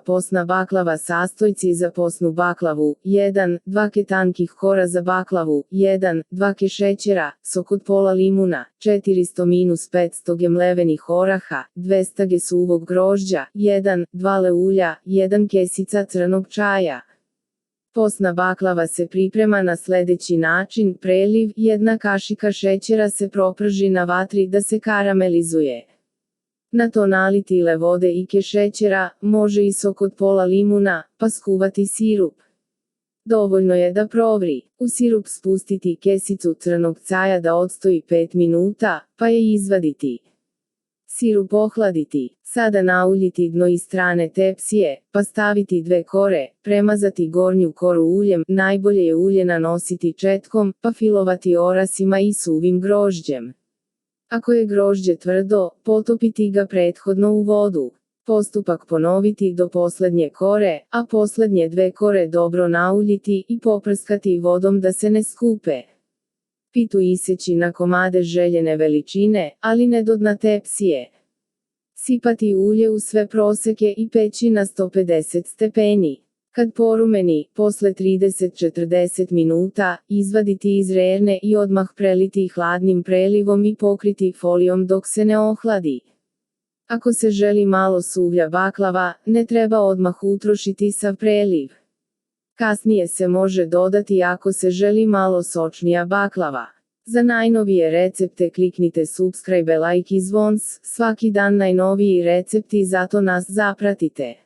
Posna baklava sastojci za posnu baklavu 1, 2 ke tankih kora za baklavu 1, 2 ke šećera, sok od pola limuna, 400-500 g mlevenih oraha, 200 g suvog grožđa, 1, 2 le ulja, 1 kesica crnog čaja. Posna baklava se priprema na sledeći način: preliv, 1 kašika šećera se proprži na vatri da se karamelizuje. Na to naliti le vode i ke šećera, može i sok od pola limuna, pa skuvati sirup. Dovoljno je da provri. U sirup spustiti kesicu crnog caja da odstoji 5 minuta, pa je izvaditi. Sirup ohladiti. Sada nauljiti dno i strane tepsije, pa staviti 2 kore, premazati gornju koru uljem, najbolje je ulje nanositi četkom, pa filovati orasima i suvim grožđem. Ako je grožđe tvrdo, potopiti ga prethodno u vodu. Postupak ponoviti do poslednje kore, a poslednje 2 kore dobro nauljiti i poprskati vodom da se ne skupe. Pitu iseći na komade željene veličine, ali ne do dna tepsije. Sipati ulje u sve proseke i peći na 150 stepeni. Kad porumeni, posle 30-40 minuta, izvaditi iz rerne i odmah preliti hladnim prelivom i pokriti folijom dok se ne ohladi. Ako se želi malo suvlja baklava, ne treba odmah utrošiti sav preliv. Kasnije se može dodati ako se želi malo sočnija baklava. Za najnovije recepte kliknite subscribe, like i zvons, svaki dan najnoviji recepti, zato nas zapratite.